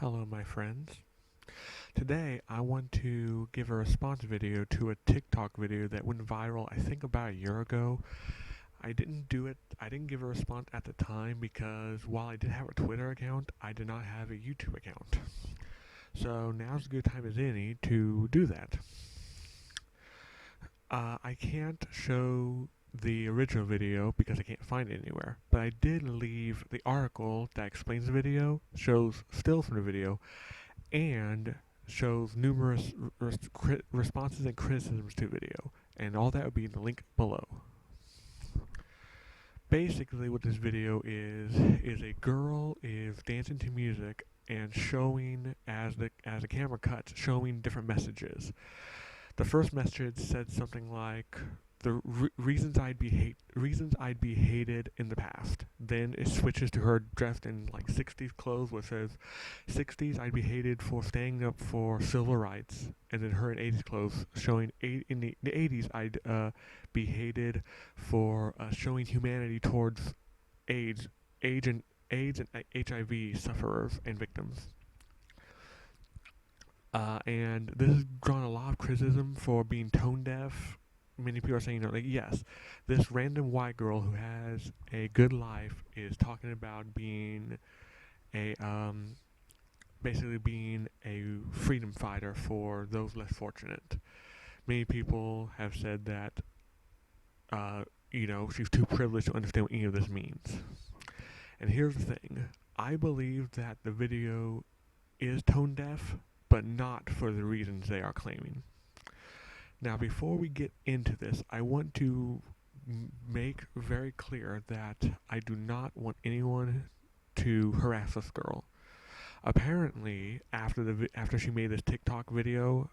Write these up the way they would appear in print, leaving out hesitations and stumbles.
Hello, my friends. Today, I want to give a response video to a TikTok video that went viral, I think about a year ago. I didn't give a response at the time because while I did have a Twitter account, I did not have a YouTube account. So now's a good time as any to do that. I can't show the original video because I can't find it anywhere, but I did leave the article that explains the video, shows stills from the video, and shows numerous responses and criticisms to video, and all that would be in the link below. Basically, what this video is a girl is dancing to music and showing as the camera cuts, showing different messages. The first message said something like the reasons I'd be hated in the past. Then it switches to her dressed in like 60s clothes, which says 60s I'd be hated for standing up for civil rights, and then her in 80s clothes showing in the 80s I'd be hated for showing humanity towards AIDS, AIDS and HIV sufferers and victims. And this has drawn a lot of criticism for being tone deaf. Many people are saying, like, yes, this random white girl who has a good life is talking about being a, basically being a freedom fighter for those less fortunate. Many people have said that, she's too privileged to understand what any of this means. And here's the thing. I believe that the video is tone deaf, but not for the reasons they are claiming. Now, before we get into this, I want to make very clear that I do not want anyone to harass this girl. Apparently, after she made this TikTok video,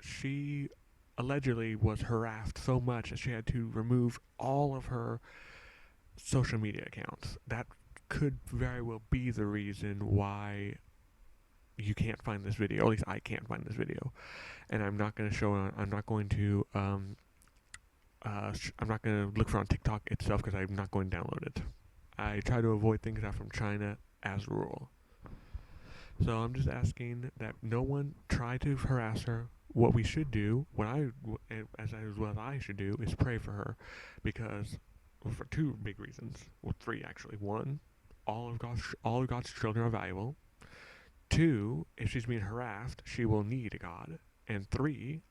she allegedly was harassed so much that she had to remove all of her social media accounts. That could very well be the reason why you can't find this video, or at least I can't find this video, and I'm not going to show it. I'm not going to look for it on TikTok itself because I'm not going to download it. I try to avoid things that are from China as a rule. So I'm just asking that no one try to harass her. What we should do, what I should do, is pray for her, because for two big reasons, well, three actually. One, all of God's children are valuable. Two, if she's being harassed, she will need God. And three,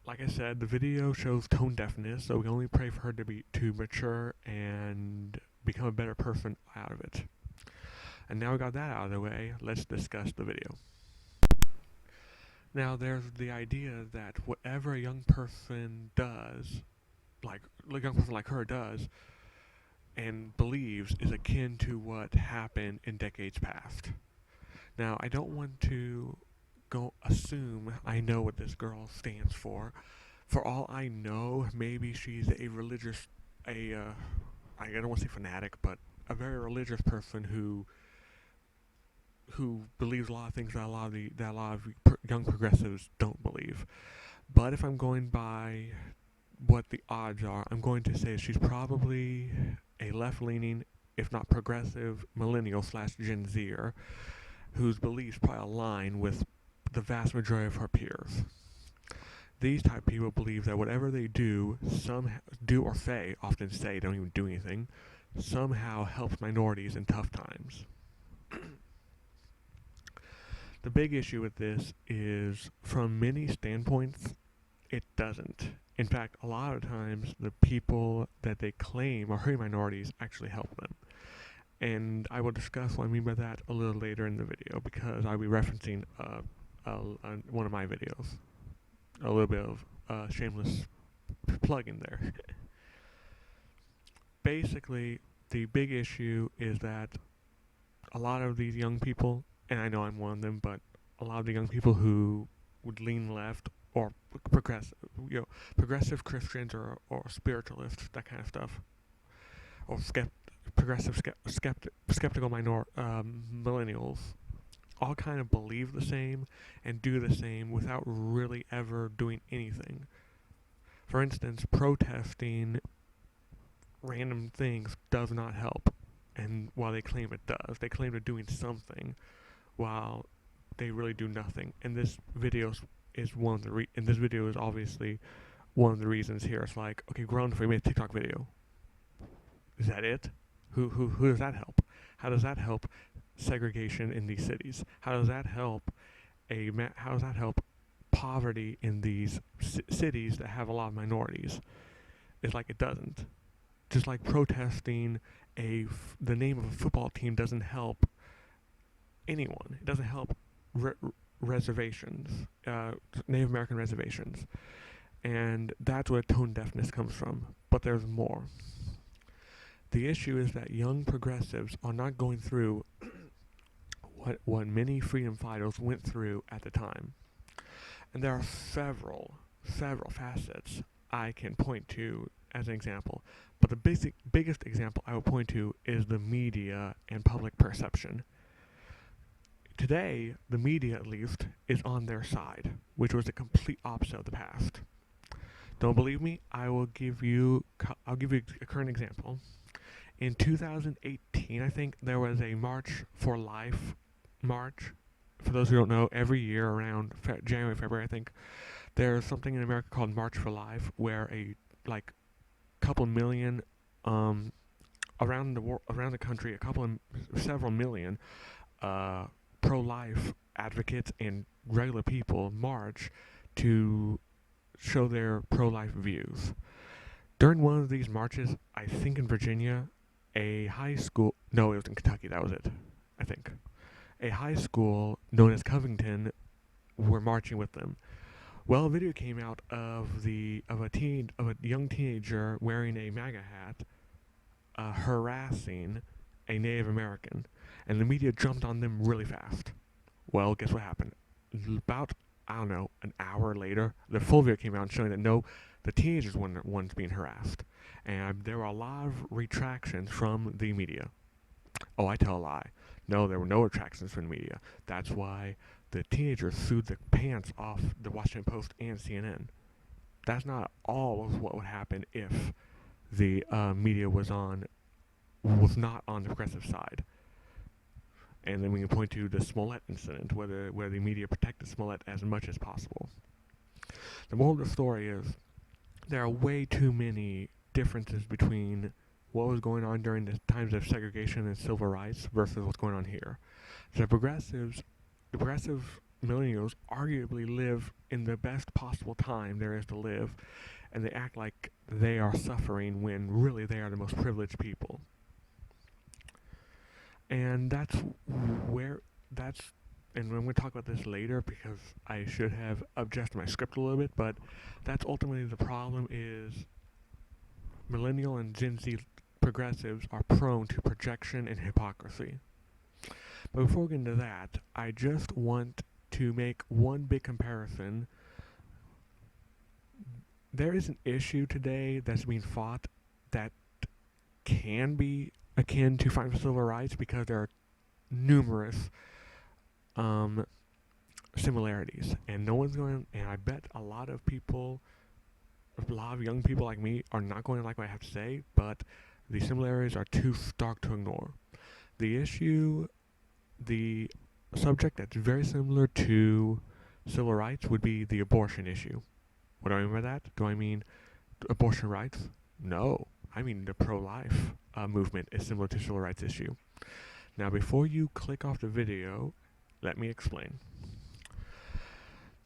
like I said, the video shows tone deafness, so we only pray for her to mature and become a better person out of it. And now we got that out of the way, let's discuss the video. Now, there's the idea that whatever a young person does, like a young person like her does, and believes is akin to what happened in decades past. Now, I don't want to go assume I know what this girl stands for. For all I know, maybe she's a religious, I don't want to say fanatic, but a very religious person who believes a lot of things that a lot of young progressives don't believe. But if I'm going by what the odds are, I'm going to say she's probably a left-leaning, if not progressive, millennial / Gen Zer, whose beliefs probably align with the vast majority of her peers. These type of people believe that whatever they do, often say, don't even do anything, somehow helps minorities in tough times. The big issue with this is, from many standpoints, it doesn't. In fact, a lot of times, the people that they claim are hurting minorities actually help them. And I will discuss what I mean by that a little later in the video, because I'll be referencing one of my videos. A little bit of shameless plug in there. Basically, the big issue is that a lot of these young people, and I know I'm one of them, but a lot of the young people who would lean left or progressive Christians or spiritualists, that kind of stuff, or skeptical millennials, all kind of believe the same and do the same without really ever doing anything. For instance, protesting random things does not help. And while they claim it does, they claim they're doing something while they really do nothing. And this video is one of the and this video is obviously one of the reasons here. It's like, okay, grown if we made a TikTok video. Is that it? Who does that help? How does that help segregation in these cities? How does that help how does that help poverty in these cities that have a lot of minorities? It's like it doesn't. Just like protesting the name of a football team doesn't help anyone. It doesn't help reservations, Native American reservations. And that's where tone deafness comes from. But there's more. The issue is that young progressives are not going through what many freedom fighters went through at the time. And there are several facets I can point to as an example. But the biggest example I will point to is the media and public perception. Today, the media at least is on their side, which was the complete opposite of the past. Don't believe me? I'll give you a current example. In 2018, I think there was a March for Life march. For those who don't know, every year around January, February, I think there's something in America called March for Life, where a couple million around the country, several million pro-life advocates and regular people march to show their pro-life views. During one of these marches, I think in Virginia, it was in Kentucky, that was it, I think. A high school known as Covington were marching with them. Well, a video came out of a young teenager wearing a MAGA hat, harassing a Native American, and the media jumped on them really fast. Well, guess what happened? About, an hour later, the full video came out showing that no, the teenagers weren't the ones being harassed, and there were a lot of retractions from the media. Oh, I tell a lie. No, there were no retractions from the media. That's why the teenagers sued the pants off the Washington Post and CNN. That's not all of what would happen if the media was not on the progressive side. And then we can point to the Smollett incident, where the media protected Smollett as much as possible. The moral of the story is there are way too many differences between what was going on during the times of segregation and civil rights versus what's going on here. The progressive millennials arguably live in the best possible time there is to live, and they act like they are suffering when really they are the most privileged people. And and when we talk about this later, because I should have adjusted my script a little bit, but that's ultimately the problem is millennial and Gen Z progressives are prone to projection and hypocrisy. But before we get into that, I just want to make one big comparison. There is an issue today that's being fought that can be akin to fighting for civil rights because there are numerous similarities, and I bet a lot of young people like me are not going to like what I have to say, but the similarities are too stark to ignore. The subject that's very similar to civil rights would be the abortion issue. What do I mean by that? Do I mean abortion rights? No. I mean the pro-life movement is similar to civil rights issue. Now, before you click off the video, let me explain.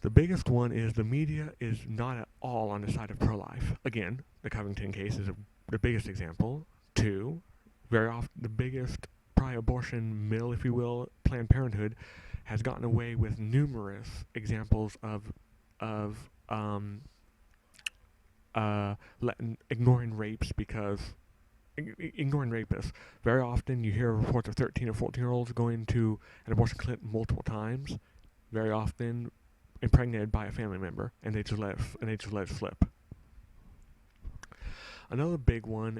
The biggest one is the media is not at all on the side of pro-life. Again, the Covington case is the biggest example. 2, very often the biggest probably abortion mill, if you will, Planned Parenthood, has gotten away with numerous examples of ignoring rapes because ignoring rapists. Very often you hear reports of 13 or 14-year-olds going to an abortion clinic multiple times, very often impregnated by a family member, and they just let it slip. Another big one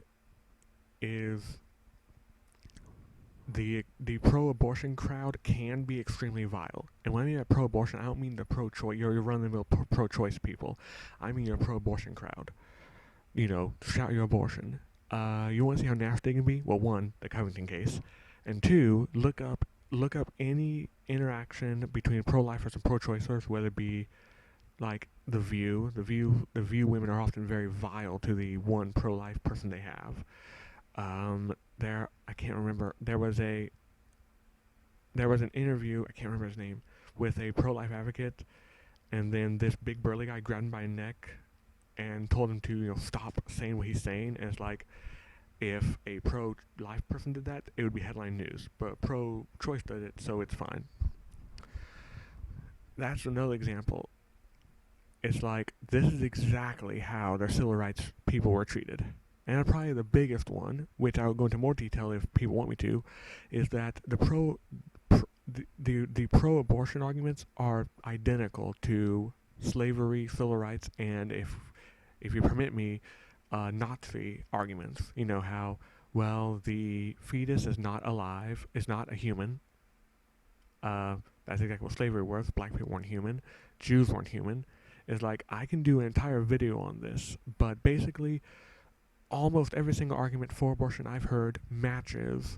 is the pro-abortion crowd can be extremely vile. And when I mean pro-abortion, I don't mean the pro-choice, your run-of-the-mill pro-choice people. I mean your pro-abortion crowd. Shout your abortion. you want to see how nasty it can be? Well, one, the Covington case, and two, look up any interaction between pro-lifers and pro-choicers, whether it be like the View women are often very vile to the one pro-life person they have. I can't remember. There was an interview, I can't remember his name, with a pro-life advocate, and then this big burly guy grabbed him by the neck and told him to stop saying what he's saying. And it's like, if a pro-life person did that, it would be headline news, but pro-choice did it, so it's fine. That's another example. It's like, this is exactly how their civil rights people were treated. And probably the biggest one, which I will go into more detail if people want me to, is that the pro-abortion arguments are identical to slavery, civil rights, and if you permit me, Nazi arguments. You know how, well, the fetus is not alive, is not a human. That's exactly what slavery was. Black people weren't human. Jews weren't human. It's like, I can do an entire video on this, but basically, almost every single argument for abortion I've heard matches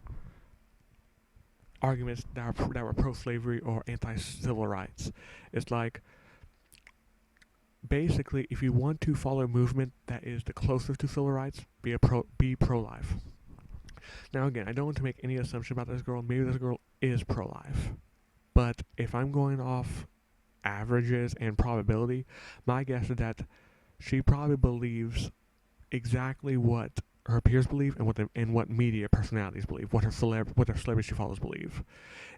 arguments that were pro-slavery or anti-civil rights. It's like, basically, if you want to follow a movement that is the closest to civil rights, be pro-life. Now again, I don't want to make any assumption about this girl. Maybe this girl is pro-life. But if I'm going off averages and probability, my guess is that she probably believes exactly what her peers believe and what media personalities believe, what her celebrities she follows believe.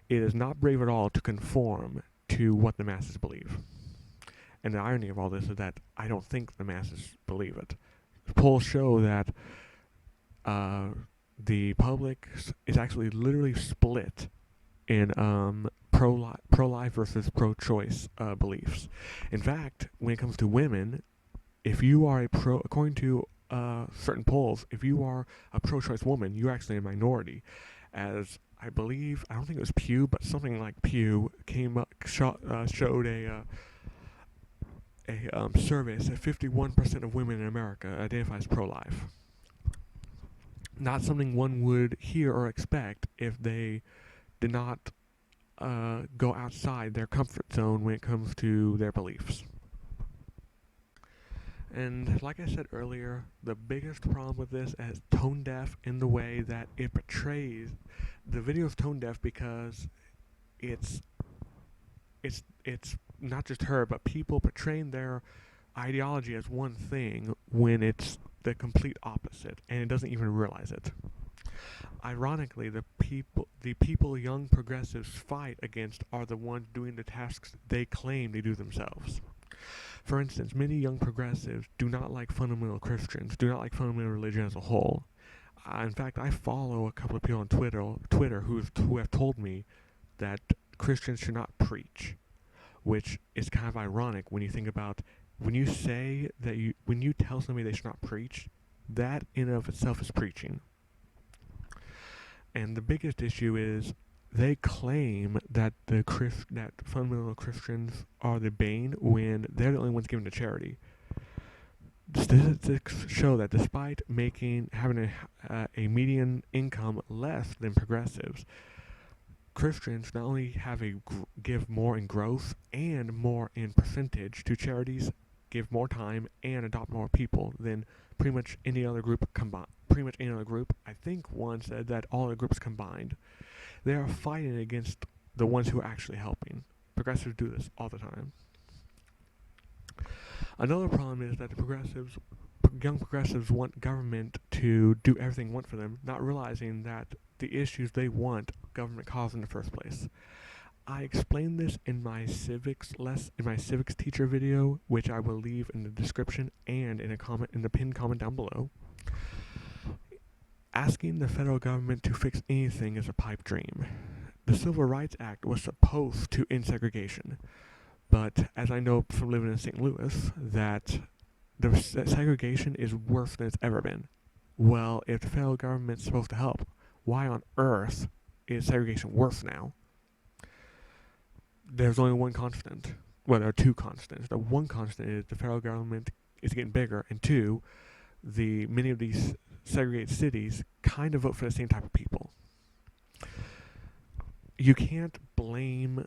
It is not brave at all to conform to what the masses believe. And the irony of all this is that I don't think the masses believe it. Polls show that the public is actually literally split in pro-life versus pro-choice beliefs. In fact, when it comes to women, if you are according to certain polls, if you are a pro-choice woman, you're actually a minority. As I believe, I don't think it was Pew, but something like Pew showed a survey that said 51% of women in America identify as pro-life. Not something one would hear or expect if they did not go outside their comfort zone when it comes to their beliefs. And like I said earlier, the biggest problem with this is tone deaf in the way that it portrays. The video is tone deaf because it's not just her, but people portraying their ideology as one thing when it's the complete opposite, and it doesn't even realize it. Ironically, the people young progressives fight against are the ones doing the tasks they claim they do themselves. For instance, many young progressives do not like fundamental Christians, do not like fundamental religion as a whole. In fact, I follow a couple of people on Twitter who have told me that Christians should not preach, which is kind of ironic when you think about when you tell somebody they should not preach, that in and of itself is preaching. And the biggest issue is they claim that that fundamental Christians are the bane when they're the only ones given to charity. Statistics show that despite having a median income less than progressives, Christians not only give more in growth and more in percentage to charities, give more time and adopt more people than pretty much any other group combined. I think one said that all the groups combined. They are fighting against the ones who are actually helping. Progressives do this all the time. Another problem is that young progressives want government to do everything they want for them, not realizing that the issues they want government caused in the first place. I explained this in my civics teacher video, which I will leave in the description and in the pinned comment down below. Asking the federal government to fix anything is a pipe dream. The Civil Rights Act was supposed to end segregation, but as I know from living in St. Louis, that the segregation is worse than it's ever been. Well, if the federal government's supposed to help, why on earth is segregation worse now? There's only one constant. Well, there are two constants. The one constant is the federal government is getting bigger, and two, many of these segregate cities kind of vote for the same type of people. You can't blame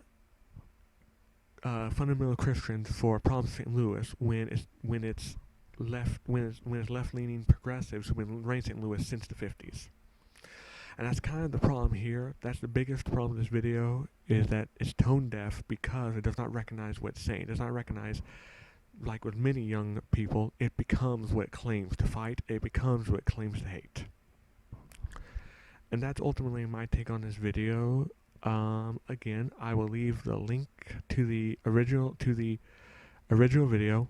fundamental Christians for problems in St. Louis when it's left-leaning progressives who've been running St. Louis since the 50s. And that's kind of the problem here. That's the biggest problem with this video, is that it's tone deaf because it does not recognize what it's saying. It does not recognize, like with many young people, it becomes what it claims to fight. It becomes what it claims to hate. And that's ultimately my take on this video. Again, I will leave the link to the original video.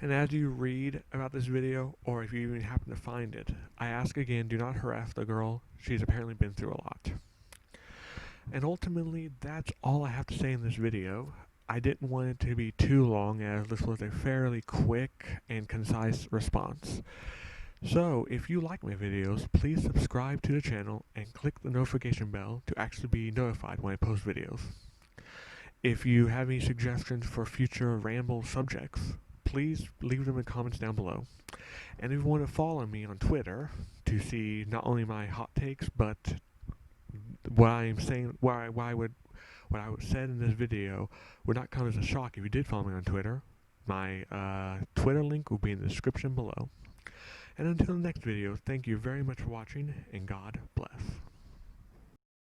And as you read about this video, or if you even happen to find it, I ask again, do not harass the girl. She's apparently been through a lot. And ultimately, that's all I have to say in this video. I didn't want it to be too long, as this was a fairly quick and concise response. So, if you like my videos, please subscribe to the channel and click the notification bell to actually be notified when I post videos. If you have any suggestions for future Ramble subjects, please leave them in the comments down below. And if you want to follow me on Twitter to see not only my hot takes, but what I am saying, what I said in this video would not come as a shock if you did follow me on Twitter. My Twitter link will be in the description below. And until the next video, thank you very much for watching, and God bless.